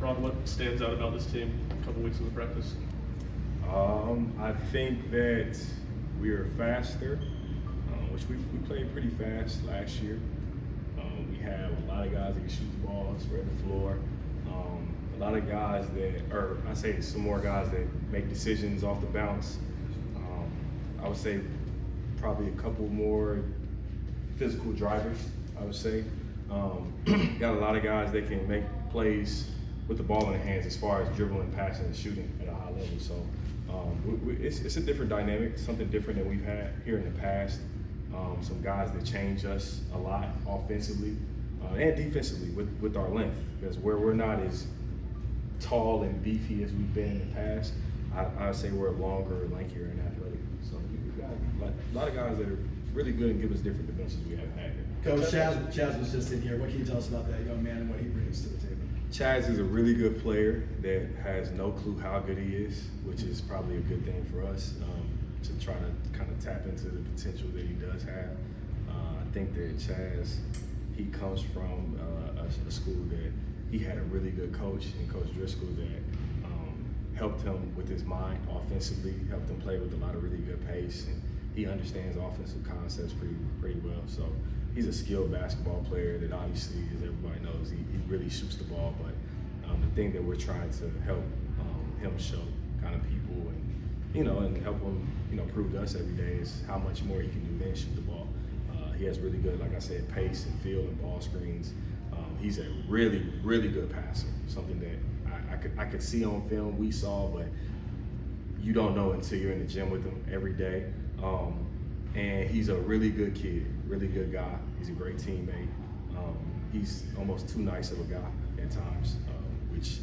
Ron, what stands out about this team a couple weeks into practice? I think that we are faster, which we played pretty fast last year. We have a lot of guys that can shoot the ball, spread the floor. A lot of guys that, or I say some more guys that make decisions off the bounce. I would say probably a couple more physical drivers, I would say. Got a lot of guys that can make plays with the ball in their hands as far as dribbling, passing, and shooting at a high level. So it's a different dynamic, something different than we've had here in the past. Some guys that change us a lot offensively and defensively with our length, because where we're not as tall and beefy as we've been in the past, I would say we're longer, lankier, and athletic. So we've got a lot of guys that are really good and give us different dimensions we haven't had here. Coach, Chaz was just in here. What can you tell us about that young man and what he brings to the table? Chaz is a really good player that has no clue how good he is, which is probably a good thing for us to try to kind of tap into the potential that he does have. I think that Chaz, he comes from a school that he had a really good coach, and Coach Driscoll, that helped him with his mind offensively, helped him play with a lot of really good pace, and he understands offensive concepts pretty well. So he's a skilled basketball player that obviously, as everybody knows, he really shoots the ball. But the thing that we're trying to help him show kind of people and help him prove to us every day is how much more he can do than shoot the ball. He has really good, like I said, pace and feel and ball screens. He's a really good passer, something that I could see on film, we saw, but you don't know until you're in the gym with him every day. And he's a really good kid, really good guy. He's a great teammate. He's almost too nice of a guy at times, which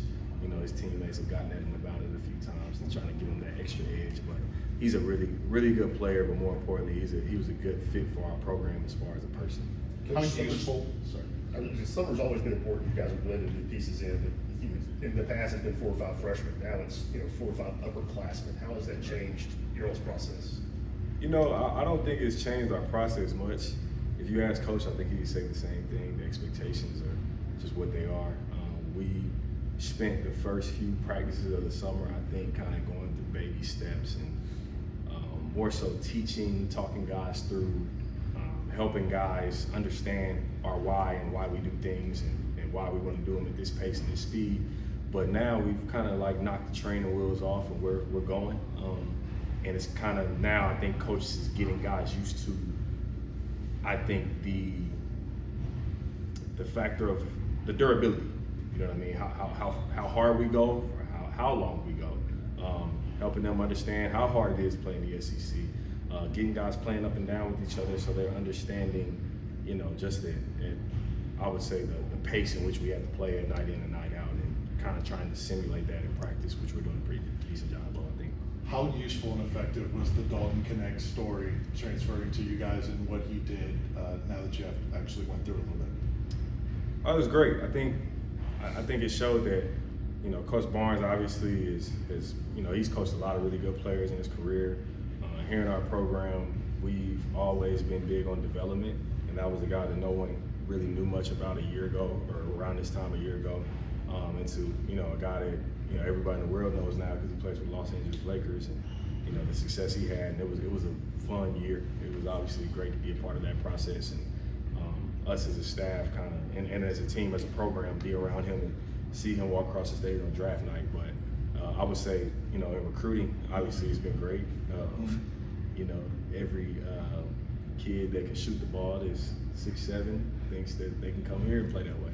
his teammates have gotten at him about it a few times and trying to give him that extra edge. But he's a really good player, but more importantly, he was a good fit for our program as far as a person. How useful? Sorry, summer's always been important. You guys have blended new pieces in. But in the past, it's been 4 or 5 freshmen. Now it's 4 or 5 upperclassmen. How has that changed your all's process? I don't think it's changed our process much. If you ask Coach, I think he'd say the same thing. The expectations are just what they are. We spent the first few practices of the summer, I think, kind of going through baby steps and more so teaching, talking guys through, helping guys understand our why and why we do things and why we want to do them at this pace and this speed. But now we've kind of like knocked the training wheels off of where we're going. And it's kind of now, I think Coach is getting guys used to, I think, the factor of the durability. You know what I mean? How hard we go, or how long we go. Helping them understand how hard it is playing the SEC. Getting guys playing up and down with each other so they're understanding, just that I would say the pace in which we have to play it night in and night out, and kind of trying to simulate that in practice, which we're doing a pretty decent job of, I think. How useful and effective was the Dalton Connect story transferring to you guys and what he did now that you actually went through a little bit? Oh, it was great. I think it showed that, Coach Barnes obviously is he's coached a lot of really good players in his career. Here in our program, we've always been big on development, and that was a guy that no one really knew much about a year ago, or around this time a year ago, into a guy that everybody in the world knows now because he plays for Los Angeles Lakers, and the success he had, and it was a fun year. It was obviously great to be a part of that process, and us as a staff kind of, and as a team, as a program, be around him and see him walk across the stage on draft night. But I would say, in recruiting, obviously it's been great. Every kid that can shoot the ball is 6'7", thinks that they can come here and play that way,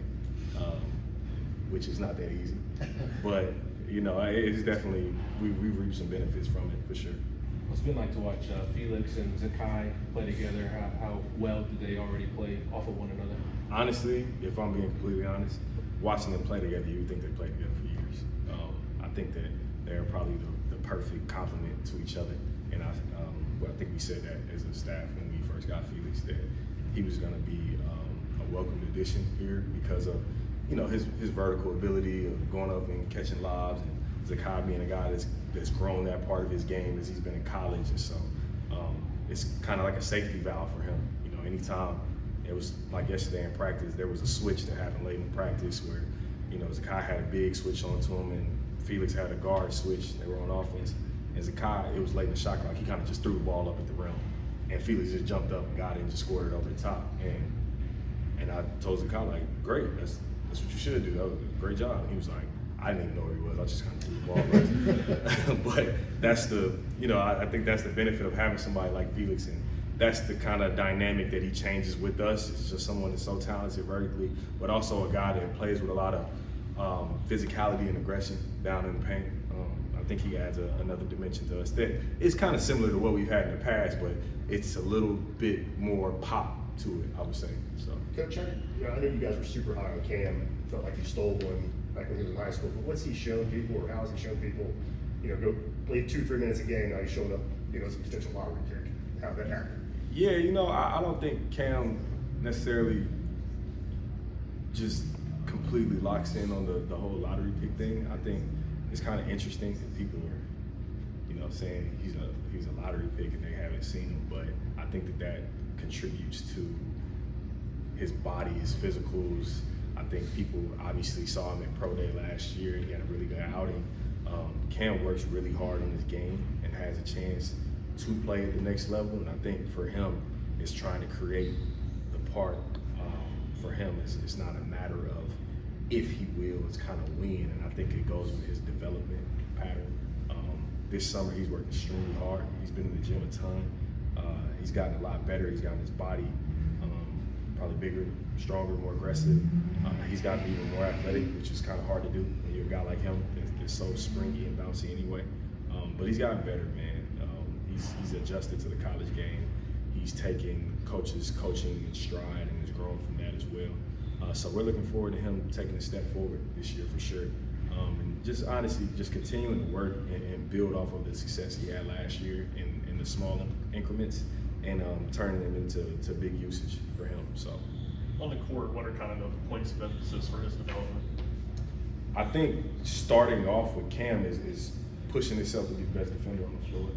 which is not that easy. But it's definitely we reap some benefits from it for sure. What's it been like to watch Felix and Zakai play together? How well do they already play off of one another? Honestly, if I'm being completely honest, watching them play together, you would think they played together for years. I think that they're probably the perfect complement to each other. And I think we said that as a staff when we first got Felix, that he was going to be a welcome addition here because of his vertical ability of going up and catching lobs, and Zakai being a guy that's grown that part of his game as he's been in college, and so it's kind of like a safety valve for him. Anytime it was like yesterday in practice, there was a switch that happened late in practice where you know, Zakai had a big switch onto him, and Felix had a guard switch. They were on offense. And Zakai, it was late in the shot clock. He kind of just threw the ball up at the rim, and Felix just jumped up and got it and just scored it over the top. And I told Zakai, like, great, that's what you should do. That was a great job. And he was like, I didn't even know where he was. I just kind of threw the ball. But that's the, you know, I think that's the benefit of having somebody like Felix, and that's the kind of dynamic that he changes with us. It's just someone that's so talented vertically, but also a guy that plays with a lot of physicality and aggression down in the paint. I think he adds another dimension to us that is kind of similar to what we've had in the past, but it's a little bit more pop to it, I would say. So, Coach, I know you guys were super high on Cam. Felt like you stole one back when he was in high school. But what's he shown people, or how has he shown people? You know, go play 2-3 minutes a game. Now he's showing up, you know, as a potential lottery pick. How did that happen? yeah, you know, I don't think Cam necessarily just completely locks in on the whole lottery pick thing. I think it's kind of interesting that people are, you know, saying he's a lottery pick and they haven't seen him, but I think that contributes to his body, his physicals. I think people obviously saw him at Pro Day last year. He had a really good outing. Cam works really hard on his game and has a chance to play at the next level, and I think for him, it's trying to create the part. For him, it's not a matter of if he will, it's kind of when, and I think it goes with his development pattern. This summer, he's worked extremely hard. He's been in the gym a ton. He's gotten a lot better. He's gotten his body probably bigger, stronger, more aggressive. He's gotten even more athletic, which is kind of hard to do when you're a guy like him that's so springy and bouncy anyway. But he's gotten better, man. He's adjusted to the college game. He's taken coaches' coaching in stride and is growing from that as well. So we're looking forward to him taking a step forward this year for sure. And just honestly, just continuing to work and build off of the success he had last year in the small increments, and turning them into big usage for him. So On the court, what are kind of the points of emphasis for his development? I think starting off with Cam is pushing himself to be the best defender on the floor.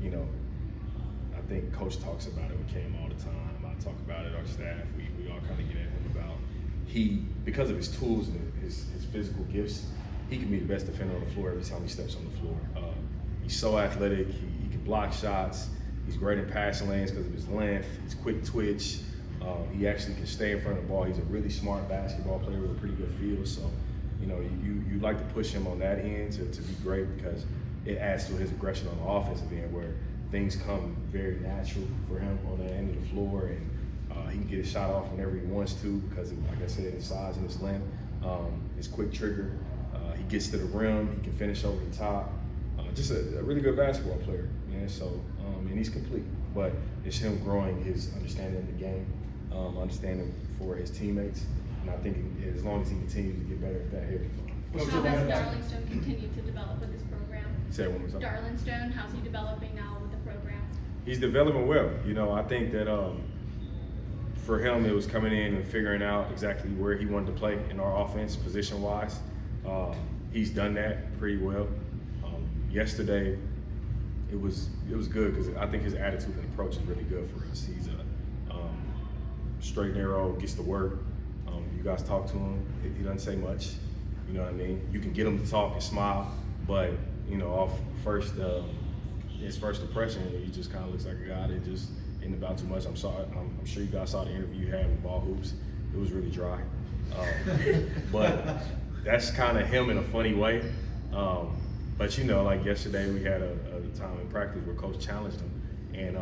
You know, I think Coach talks about it with Cam all the time. I talk about it, our staff, we all kind of get at him about because of his tools and his physical gifts, he can be the best defender on the floor every time he steps on the floor. He's so athletic, he can block shots, he's great in passing lanes because of his length, he's quick twitch, he actually can stay in front of the ball. He's a really smart basketball player with a pretty good feel, so you know, you like to push him on that end to be great, because it adds to his aggression on the offensive end, where things come very natural for him on that end of the floor, and he can get his shot off whenever he wants to because, like I said, his size and his length, his quick trigger. He gets to the rim, he can finish over the top. Just a really good basketball player, man. So, and he's complete, but it's him growing his understanding of the game, understanding for his teammates, and I think as long as he continues to get better at that, he'll be fine. Coach, How go has ahead. Darlingstone continued to develop with this program? Say it one more time. Darlingstone, how's he developing now with the program? He's developing well. You know, I think that for him, it was coming in and figuring out exactly where he wanted to play in our offense, position-wise. He's done that pretty well. Yesterday, it was good because I think his attitude and approach is really good for us. He's straight and narrow, gets to work. You guys talk to him, he doesn't say much. You know what I mean? You can get him to talk and smile, but you know, off his first impression, he just kind of looks like a guy that just ain't about too much. I'm sure you guys saw the interview you had with Ball Hoops. It was really dry, but that's kind of him in a funny way. But you know, like yesterday, we had a time in practice where Coach challenged him, and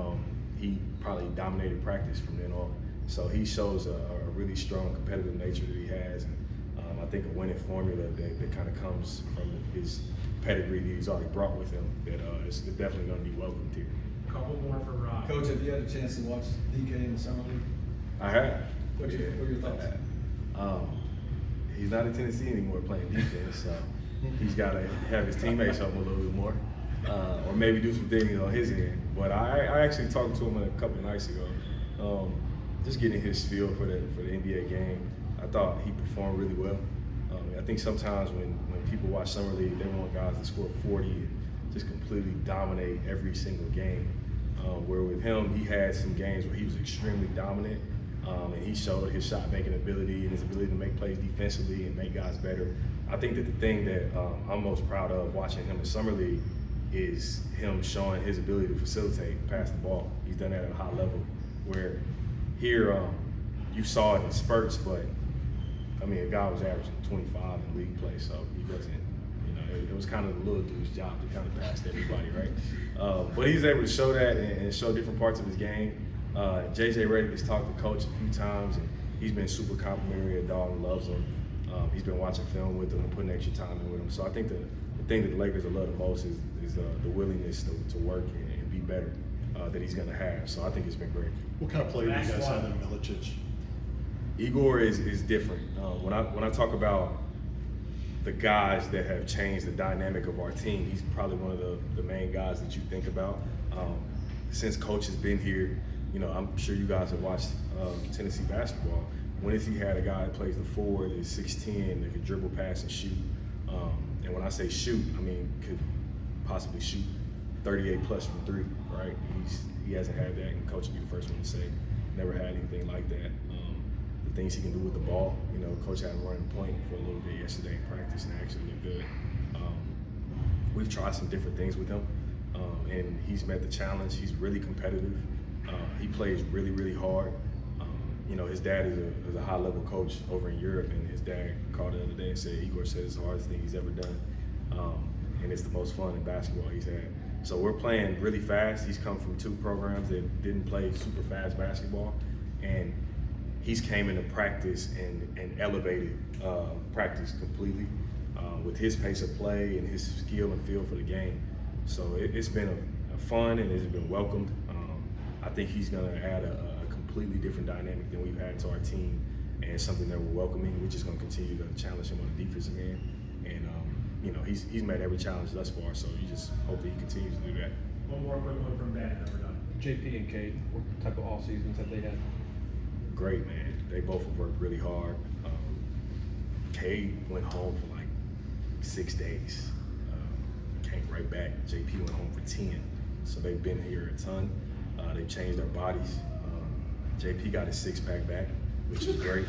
he probably dominated practice from then on. So he shows a really strong competitive nature that he has, and I think a winning formula that kind of comes from his pedigree that he's already brought with him, that it's definitely going to be welcomed here. Couple more for Rob. Coach, have you had a chance to watch DK in the summer league? I have. What are your thoughts? He's not in Tennessee anymore playing defense, so he's got to have his teammates help him a little bit more, or maybe do some things on his end. But I actually talked to him a couple of nights ago, just getting his feel for the NBA game. I thought he performed really well. I think sometimes when people watch Summer League, they want guys to score 40 and just completely dominate every single game. Where with him, he had some games where he was extremely dominant, And he showed his shot making ability and his ability to make plays defensively and make guys better. I think that the thing that I'm most proud of watching him in Summer League is him showing his ability to facilitate and pass the ball. He's done that at a high level, where here you saw it in spurts, but I mean, a guy was averaging 25 in league play, so he wasn't, you know, it was kind of the little dude's job to kind of pass to everybody, right? But he's able to show that and show different parts of his game. JJ Redick has talked to Coach a few times, and he's been super complimentary. Dalton loves him. He's been watching film with him and putting extra time in with him. So I think the thing that the Lakers will love the most is the willingness to work and be better that he's going to have. So I think it's been great. What kind of player do you guys have in Milicic? Igor is different. When I talk about the guys that have changed the dynamic of our team, he's probably one of the main guys that you think about. Since Coach has been here, you know, I'm sure you guys have watched Tennessee basketball. When has he had a guy that plays the 4, that's 6'10", that can dribble, pass, and shoot? And when I say shoot, I mean could possibly shoot 38 plus from 3, right? He hasn't had that, and Coach will be the first one to say never had anything like that. The things he can do with the ball, you know, Coach had him running point for a little bit yesterday in practice and actually looked good. We've tried some different things with him, and he's met the challenge. He's really competitive. He plays really, really hard. You know, his dad is a high-level coach over in Europe, and his dad called the other day and said, Igor said it's the hardest thing he's ever done, and it's the most fun in basketball he's had. So we're playing really fast. He's come from 2 programs that didn't play super fast basketball, and he's came into practice and elevated practice completely with his pace of play and his skill and feel for the game. So it's been a fun, and it's been welcomed. I think he's going to add a completely different dynamic than we've had to our team, and something that we're welcoming. We're just going to continue to challenge him on the defensive end, and you know, he's met every challenge thus far. So you just hope that he continues to do that. One more quick one from Ben, and then we're done. JP and Cade, what type of off seasons have they had? Great, man. They both have worked really hard. Cade went home for like 6 days. Came right back. JP went home for 10. So they've been here a ton. They've changed their bodies. JP got his 6-pack back, which is great.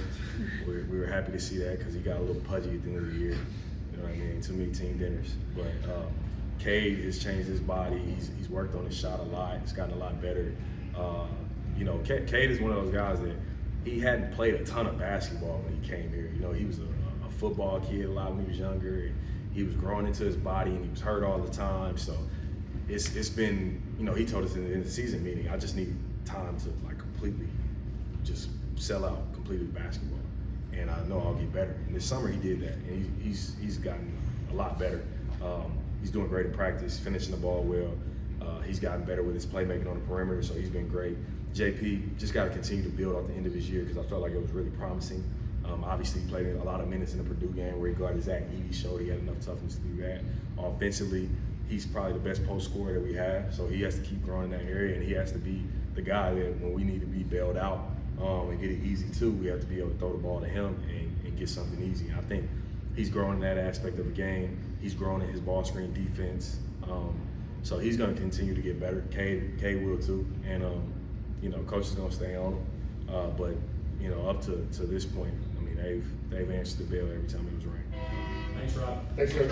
We were happy to see that because he got a little pudgy at the end of the year. You know what I mean? Too many team dinners. But Cade has changed his body. He's worked on his shot a lot. He's gotten a lot better. You know, Cade is one of those guys that he hadn't played a ton of basketball when he came here. You know, he was a football kid a lot when he was younger. And he was growing into his body, and he was hurt all the time. So it's been, you know, he told us in the season meeting, I just need time to like completely just sell out completely basketball, and I know I'll get better. And this summer he did that, and he's gotten a lot better. He's doing great in practice, finishing the ball well. He's gotten better with his playmaking on the perimeter, so he's been great. JP just got to continue to build off the end of his year, because I felt like it was really promising. Obviously, he played a lot of minutes in the Purdue game where he guarded Zach Edey, showed he had enough toughness to do that. Offensively, he's probably the best post scorer that we have, so he has to keep growing in that area, and he has to be the guy that when we need to be bailed out and get it easy too, we have to be able to throw the ball to him and get something easy. I think he's growing in that aspect of the game. He's growing in his ball screen defense. So he's going to continue to get better. Cade will too, and you know, coach is going to stay on him. But you know, up to this point, I mean, they've answered the bell every time it was ranked. Thanks, Rob. Thanks, Coach.